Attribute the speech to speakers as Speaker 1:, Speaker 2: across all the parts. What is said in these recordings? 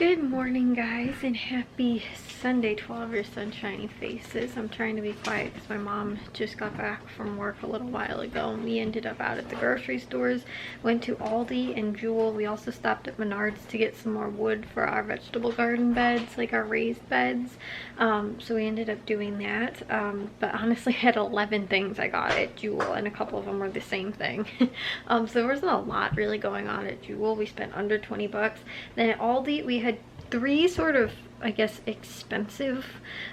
Speaker 1: Good morning, guys, and happy Sunday to all of your sunshiny faces. I'm trying to be quiet because my mom just got back from work a little while ago, and we ended up out at the grocery stores, went to Aldi and Jewel. We also stopped at Menards to get some more wood for our vegetable garden beds, like our raised beds. So we ended up doing that, but honestly I had 11 things I got at Jewel, and a couple of them were the same thing. So there wasn't a lot really going on at Jewel. We spent under 20 bucks. Then at Aldi we had three sort of, I guess, expensive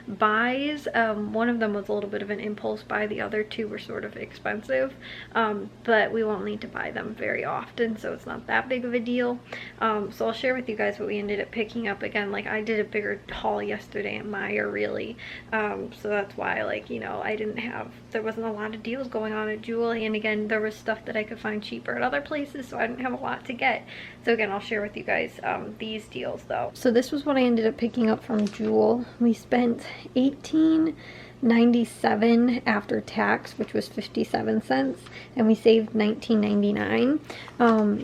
Speaker 1: buys. One of them was a little bit of an impulse buy. The other two were sort of expensive, but we won't need to buy them very often, so it's not that big of a deal. So I'll share with you guys what we ended up picking up. Again, like, I did a bigger haul yesterday at Meijer, really, so that's why, like, you know, there wasn't a lot of deals going on at Jewel, and again, there was stuff that I could find cheaper at other places, so I didn't have a lot to get. So again, I'll share with you guys these deals though. So this was what I ended up picking up from Jewel. We spent $18.97 after tax, which was 57 cents, and we saved $19.99.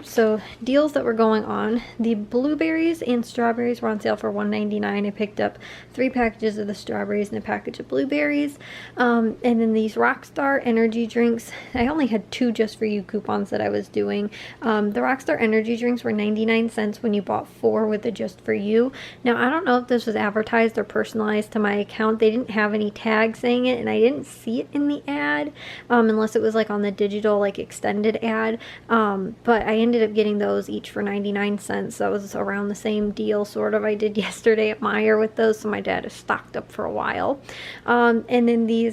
Speaker 1: So deals that were going on: the blueberries and strawberries were on sale for $1.99. I picked up 3 packages of the strawberries and a package of blueberries. And then these Rockstar energy drinks, I only had 2 just for you coupons that I was doing. The Rockstar energy drinks were 99 cents when you bought 4 with the just for you. Now, I don't know if this was advertised or personalized to my account. They didn't have any tag saying it, and I didn't see it in the ad, unless it was like on the digital, like, extended ad. But I ended up getting those each for 99 cents. That was around the same deal sort of I did yesterday at Meijer with those, so my dad is stocked up for a while. And then the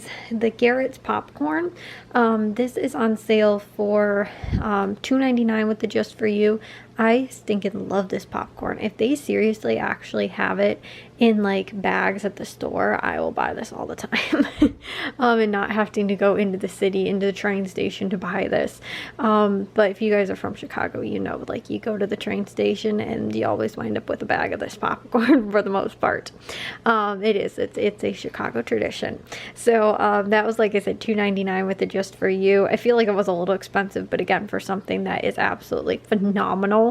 Speaker 1: Garrett's popcorn, this is on sale for $2.99 with the just for you. I stinking love this popcorn. If they seriously actually have it in like bags at the store, I will buy this all the time. And not having to go into the city, into the train station to buy this. But if you guys are from Chicago, you know, like, you go to the train station and you always wind up with a bag of this popcorn for the most part. It's a Chicago tradition. So that was, like I said, $2.99 with the just for you. I feel like it was a little expensive, but again, for something that is absolutely phenomenal.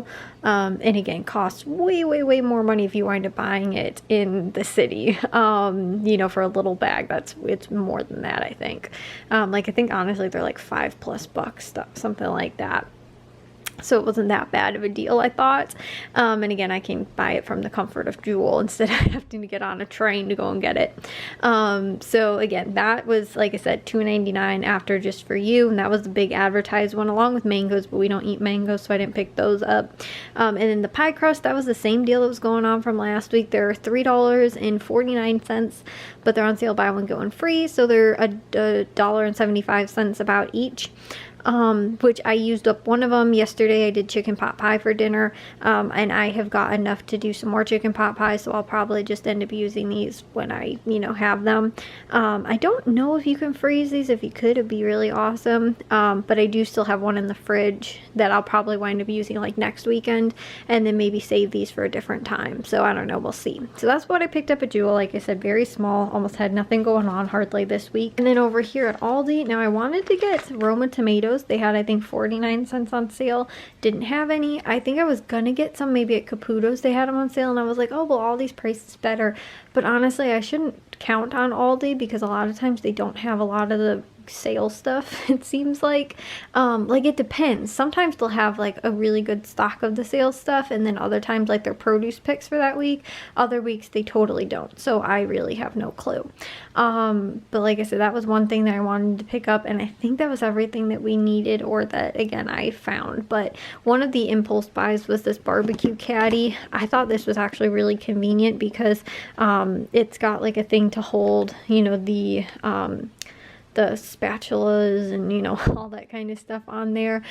Speaker 1: And again, costs way more money if you wind up buying it in the city. You know, for a little bag, it's more than that, I think. Like, I think honestly they're like $5+ something like that. So it wasn't that bad of a deal, I thought. And again, I can buy it from the comfort of Jewel instead of having to get on a train to go and get it. So again, that was, like I said, $2.99 after just for you, and that was the big advertised one, along with mangoes, but we don't eat mangoes, so I didn't pick those up. And then the pie crust, that was the same deal that was going on from last week. They're $3.49, but they're on sale, buy one get one free, so they're $1.75 about each. Which I used up one of them yesterday. I did chicken pot pie for dinner, and I have got enough to do some more chicken pot pie, so I'll probably just end up using these when I, you know, have them. I don't know if you can freeze these. If you could, it'd be really awesome. But I do still have one in the fridge that I'll probably wind up using like next weekend, and then maybe save these for a different time. So I don't know, we'll see. So that's what I picked up at Jewel. Like I said, very small, almost had nothing going on hardly this week. And then over here at Aldi, now I wanted to get Roma tomatoes. They had, I think, 49 cents on sale. Didn't have any. I think I was gonna get some maybe at Caputo's. They had them on sale, and I was like, oh, well, Aldi's price is better. But honestly, I shouldn't count on Aldi, because a lot of times they don't have a lot of the sale stuff, it seems like. Like, it depends. Sometimes they'll have like a really good stock of the sale stuff, and then other times, like, their produce picks for that week, other weeks they totally don't, so I really have no clue. But like I said, that was one thing that I wanted to pick up, and I think that was everything that we needed, or that, again, I found. But one of the impulse buys was this barbecue caddy. I thought this was actually really convenient because it's got like a thing to hold, you know, the spatulas and, you know, all that kind of stuff on there,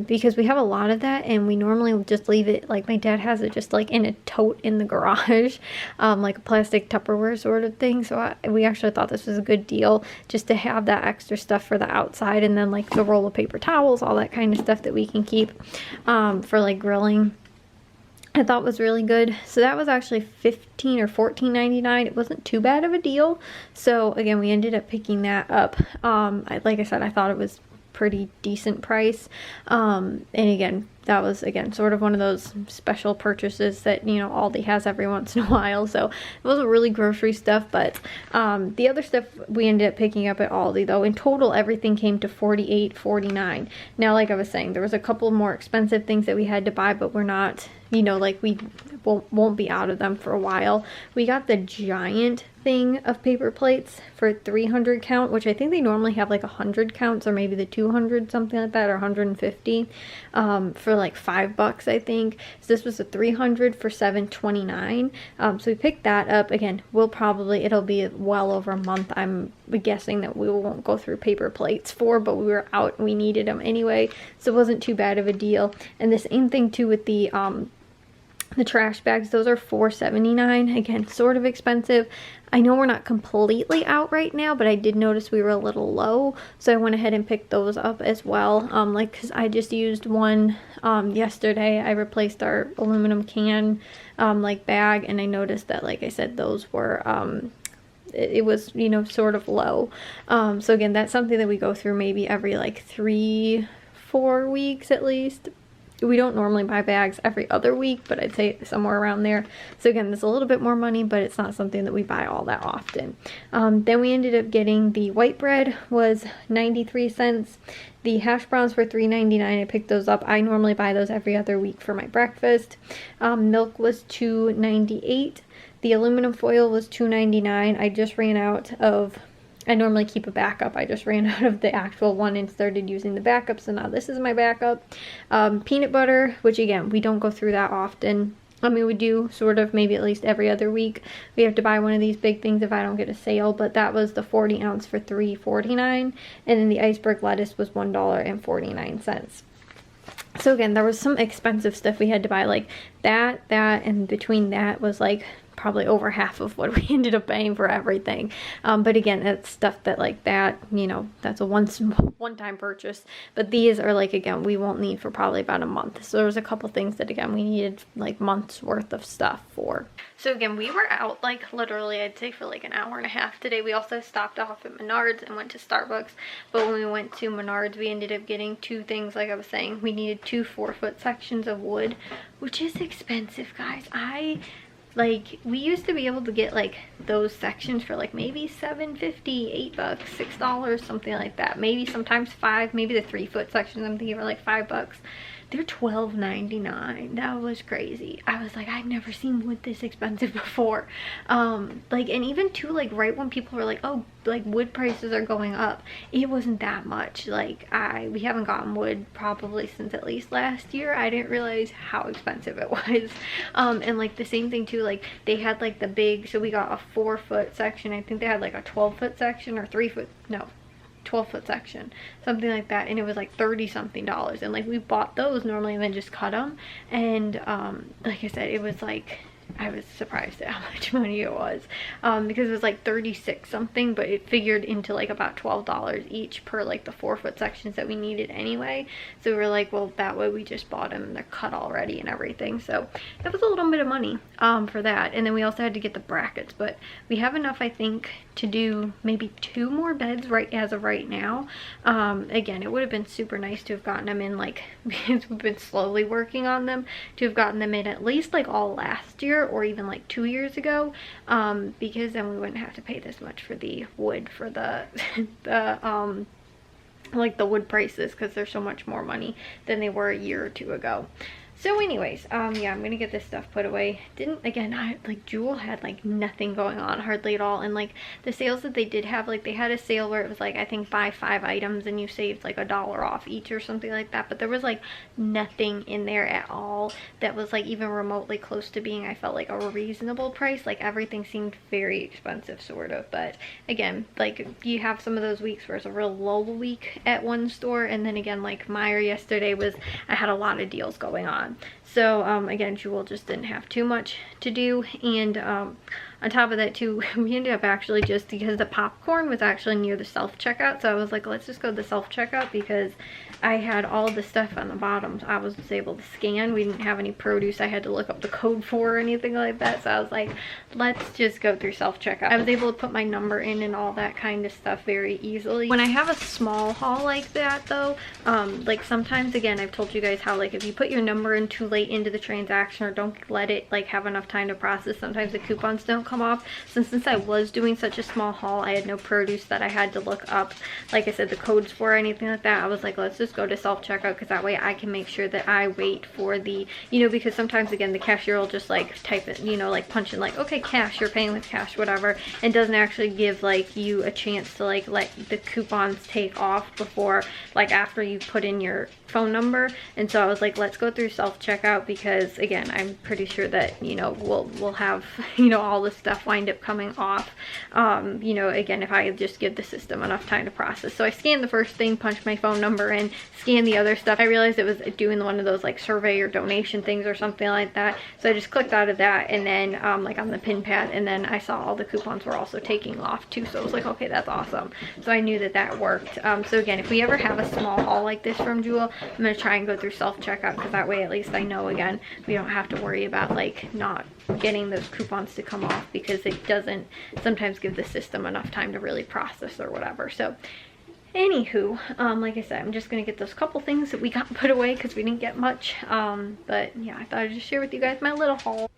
Speaker 1: because we have a lot of that, and we normally just leave it, like, my dad has it just like in a tote in the garage, like a plastic Tupperware sort of thing. So we actually thought this was a good deal, just to have that extra stuff for the outside, and then like the roll of paper towels, all that kind of stuff that we can keep for like grilling. I thought was really good. So that was actually $15 or $14.99. It wasn't too bad of a deal. So again, we ended up picking that up. Like I said, I thought it was pretty decent price. And again, that was again sort of one of those special purchases that, you know, Aldi has every once in a while. So it wasn't really grocery stuff, but the other stuff we ended up picking up at Aldi though. In total, everything came to $48.49. Now, like I was saying, there was a couple more expensive things that we had to buy, but we're not, you know, like we won't be out of them for a while. We got the giant thing of paper plates for 300 count, which I think they normally have like 100 counts, or maybe the 200, something like that, or 150 for like $5, I think. So this was a 300 for $7.29. So we picked that up. Again, it'll be well over a month. I'm guessing that we won't go through paper plates for, but we were out and we needed them anyway, so it wasn't too bad of a deal. And the same thing too with the trash bags. Those are $4.79. Again, sort of expensive. I know we're not completely out right now, but I did notice we were a little low, so I went ahead and picked those up as well. Like, cause I just used one yesterday. I replaced our aluminum can like bag, and I noticed that, like I said, those were it was, you know, sort of low. So again, that's something that we go through maybe every like 3-4 weeks at least. We don't normally buy bags every other week, but I'd say somewhere around there. So again, there's a little bit more money, but it's not something that we buy all that often. Then we ended up getting the white bread was 93 cents. The hash browns were $3.99. I picked those up. I normally buy those every other week for my breakfast. Milk was $2.98. The aluminum foil was $2.99. I just ran out of, I normally keep a backup. I just ran out of the actual one and started using the backup, so now this is my backup. Peanut butter, which again, we don't go through that often. I mean, we do sort of maybe at least every other week. We have to buy one of these big things if I don't get a sale, but that was the 40 ounce for $3.49, and then the iceberg lettuce was $1.49. So again, there was some expensive stuff we had to buy, like that, and between that was like probably over half of what we ended up paying for everything. But again, it's stuff that like that, you know, that's a one-time purchase. But these are like, again, we won't need for probably about a month. So there was a couple things that again we needed like months worth of stuff for. So again, we were out like literally I'd say for like an hour and a half today. We also stopped off at Menards and went to Starbucks. But when we went to Menards, we ended up getting two things. Like I was saying, we needed 2 4-foot sections of wood, which is expensive, guys. Like, we used to be able to get like those sections for like maybe $7.50, $8, $6, something like that. Maybe sometimes $5, maybe the 3-foot sections I'm thinking were like $5. They're $12.99. That was crazy. I was like, I've never seen wood this expensive before. Like, and even too, like right when people were like, oh, like wood prices are going up, it wasn't that much. Like, we haven't gotten wood probably since at least last year. I didn't realize how expensive it was. And like the same thing too, like they had like the big, so we got a 4-foot section. I think they had like a 12-foot section or 3-foot, no, 12-foot section, something like that, and it was like $30 something, and like we bought those normally and then just cut them, and like I said, it was like, I was surprised at how much money it was, because it was like 36 something, but it figured into like about $12 each per like the 4-foot sections that we needed anyway. So we were like, well, that way we just bought them and they're cut already and everything. So that was a little bit of money for that. And then we also had to get the brackets, but we have enough, I think, to do maybe 2 more beds right as of right now. Again, it would have been super nice to have gotten them in, like, because we've been slowly working on them, to have gotten them in at least like all last year or even like 2 years ago, because then we wouldn't have to pay this much for the wood, for the like the wood prices, because they're so much more money than they were a year or 2 ago. So anyways, yeah, I'm gonna get this stuff put away. Like Jewel had like nothing going on hardly at all, and like the sales that they did have, like they had a sale where it was like, I think buy 5 items and you saved like $1 off each or something like that, but there was like nothing in there at all that was like even remotely close to being, I felt like, a reasonable price. Like everything seemed very expensive sort of, but again, like you have some of those weeks where it's a real lull week at one store, and then again, like Meyer yesterday was, I had a lot of deals going on. So again, Jewel just didn't have too much to do, and on top of that too, we ended up actually, just because the popcorn was actually near the self-checkout, so I was like, let's just go to the self-checkout because I had all the stuff on the bottom. I was just able to scan. We didn't have any produce I had to look up the code for or anything like that, so I was like, let's just go through self-checkout. I was able to put my number in and all that kind of stuff very easily. When I have a small haul like that though, like sometimes, again, I've told you guys how like if you put your number in too late into the transaction or don't let it like have enough time to process, sometimes the coupons don't come off. So since I was doing such a small haul, I had no produce that I had to look up, like I said, the codes for or anything like that. I was like, let's just go to self-checkout, because that way I can make sure that I wait for the, you know, because sometimes again the cashier will just like type it, you know, like punch in like, okay, cash, you're paying with cash, whatever, and doesn't actually give like you a chance to like let the coupons take off before, like after you put in your phone number. And so I was like, let's go through self-checkout, because again, I'm pretty sure that, you know, we'll have, you know, all this stuff wind up coming off, you know, again, if I just give the system enough time to process. So I scanned the first thing, punched my phone number in, scanned the other stuff. I realized it was doing one of those like survey or donation things or something like that, so I just clicked out of that, and then like on the pin pad, and then I saw all the coupons were also taking off too, so I was like, okay, that's awesome. So I knew that that worked. So again, if we ever have a small haul like this from Jewel, I'm gonna try and go through self-checkout, because that way at least I know, again, we don't have to worry about like not getting those coupons to come off, because it doesn't sometimes give the system enough time to really process or whatever. So anywho, like I said, I'm just gonna get those couple things that we got put away because we didn't get much. But yeah, I thought I'd just share with you guys my little haul.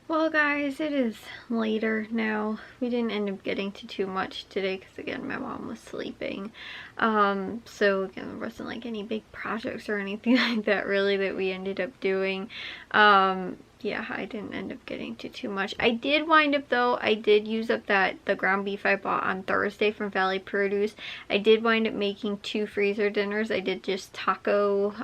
Speaker 1: Well guys, it is later now. We didn't end up getting to too much today because again, my mom was sleeping. So again, there wasn't like any big projects or anything like that really that we ended up doing. Yeah, I didn't end up getting to too much. I did wind up though, I did use up the ground beef I bought on Thursday from Valley Produce. I did wind up making 2 freezer dinners. I did just taco,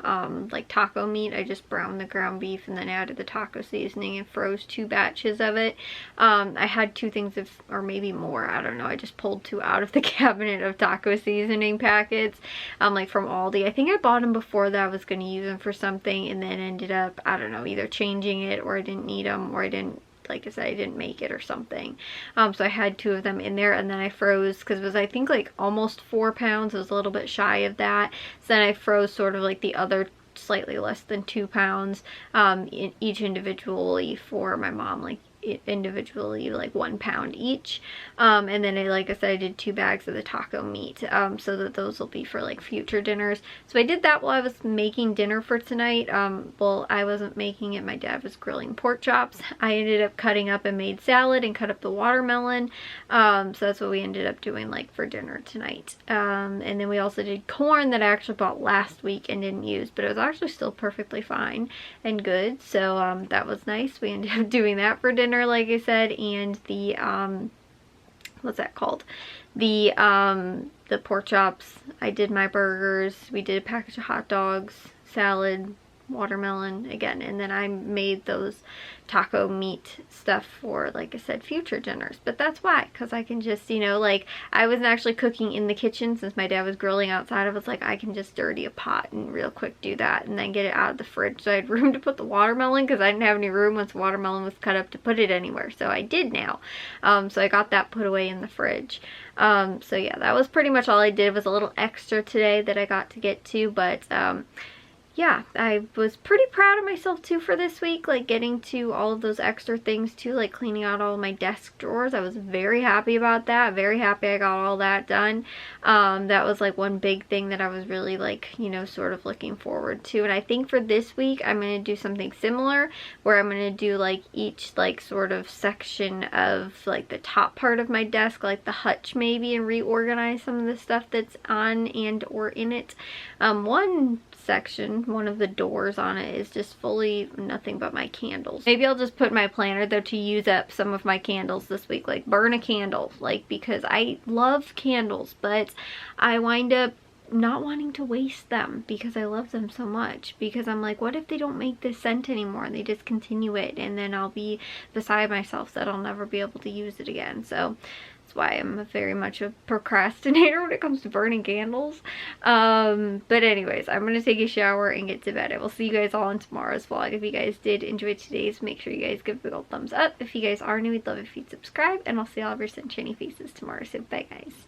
Speaker 1: like taco meat. I just browned the ground beef and then added the taco seasoning and froze 2 batches of it. I had 2 things of, or maybe more, I don't know. I just pulled 2 out of the cabinet of taco seasoning packets, like from Aldi. I think I bought them before that I was going to use them for something, and then ended up, I don't know, either changing it, or I didn't need them, or I didn't, like I said, I didn't make it or something. So I had 2 of them in there, and then I froze, because it was I think like almost 4 pounds. It was a little bit shy of that. So then I froze sort of like the other slightly less than 2 pounds, each individually for my mom, like individually like 1 pound each. And then like I said, I did 2 bags of the taco meat, so that those will be for like future dinners. So I did that while I was making dinner for tonight. Well, I wasn't making it, my dad was grilling pork chops. I ended up cutting up and made salad and cut up the watermelon. So that's what we ended up doing like for dinner tonight. And then we also did corn that I actually bought last week and didn't use, but it was actually still perfectly fine and good. So that was nice. We ended up doing that for dinner, like I said. And the what's that called, the pork chops, I did my burgers, we did a package of hot dogs, salad, watermelon again, and then I made those taco meat stuff for, like I said, future dinners. But that's why, because I can just, you know, like I wasn't actually cooking in the kitchen since my dad was grilling outside. I was like, I can just dirty a pot and real quick do that and then get it out of the fridge. So I had room to put the watermelon, because I didn't have any room once the watermelon was cut up to put it anywhere. So I did now. So I got that put away in the fridge. So yeah, that was pretty much all I did. It was a little extra today that I got to get to, but yeah, I was pretty proud of myself too for this week, like getting to all of those extra things too, like cleaning out all of my desk drawers. I was very happy about that, very happy I got all that done. That was like one big thing that I was really like, you know, sort of looking forward to. And I think for this week I'm going to do something similar, where I'm going to do like each like sort of section of like the top part of my desk, like the hutch maybe, and reorganize some of the stuff that's on and or in it. One section, one of the doors on it, is just fully nothing but my candles. Maybe I'll just put my planner though to use up some of my candles this week, like burn a candle, like, because I love candles, but I wind up not wanting to waste them because I love them so much, because I'm like, what if they don't make this scent anymore and they discontinue it, and then I'll be beside myself that I'll never be able to use it again. So That's why I'm very much a procrastinator when it comes to burning candles. But anyways, I'm gonna take a shower and get to bed. I will see you guys all in tomorrow's vlog. If you guys did enjoy today's, make sure you guys give a big old thumbs up. If you guys are new, we'd love if you'd subscribe, and I'll see all of your sunshiny faces tomorrow. So bye guys.